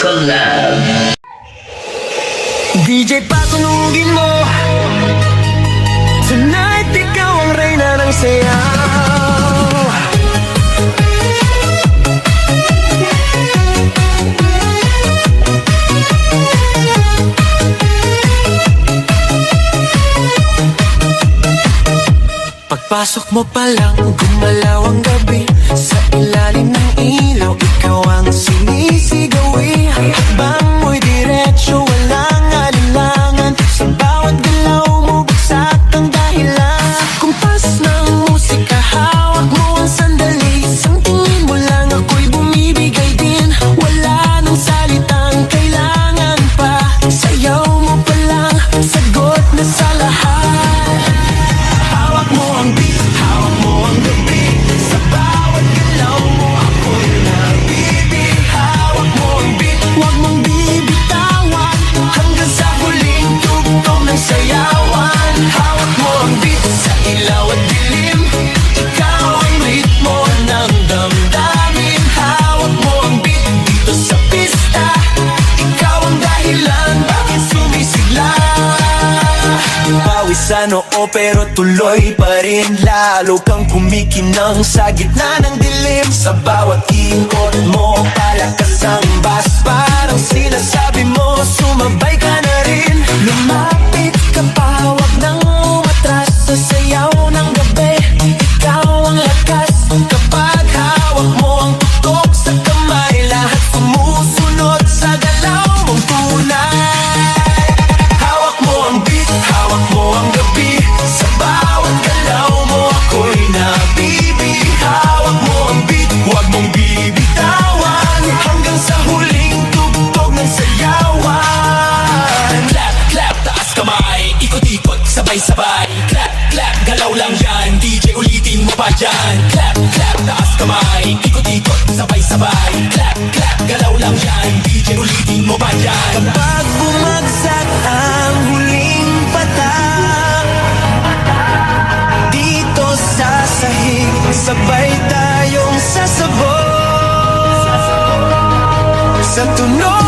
Collab. DJ patunugin mo, tonight ikaw ang reyna ng sayaw. Pagpasok mo pa lang, gumalaw ang gabi. Sa ilalim ng ilaw, ikaw ang sinisigawi. Bang mo'y diretsyo, walang alinlangan. Sa bawat galaw mo, bagsak ang dahilan. Sa kumpas ng musika, hawak mo ang sandali. Isang tingin mo lang, ako'y bumibigay din. Wala nang salitang kailangan pa. Sayaw mo pa lang, sagot na sa lahat. Hawak mo ang beat, hawak mo ang gabi. Sa bawat galaw mo, ako'y nabibi. Hawak mo ang beat, huwag mong bibitawan. Hanggang sa huling tugtog ng sayawan. Hawak mo ang beat, sa ilaw at dilim. Ikaw ang ritmo ng damdamin. Hawak mo ang beat, dito sa pista. Ikaw ang dahilan, bakit sumisigla. Pawisan oo pero tuloy pa rin. Lalo kang kumikinang sa gitna ng dilim. Sa bawat ikot mo, palakas ang bass. Parang sinasabi mo, sumabay ka na rin. Lumapit ka pa, wag nang umatras. Sa sayaw ng gabi, ikaw ang lakas. Kapag hawak mo ang tutok sa kamay, lahat sumusunod sa galaw mong tunay. Hawak mo ang beat, hawak mo ang gabi. Sa bawat galaw mo, ako'y nabibi. Hawak mo ang beat, huwag mong bibitawan. Hanggang sa huling tugtog ng sayawan. Clap, clap, taas kamay. Ikot-ikot, sabay-sabay. Clap, clap, galaw lang yan. DJ ulitin mo pa dyan. Clap, clap, taas kamay. Ikot-ikot, sabay-sabay. Clap, clap, galaw lang yan. DJ ulitin mo pa dyan. Kapag bumagsak ang huling patak, dito sa sahig, sabay tayong sasabog. Sa tunog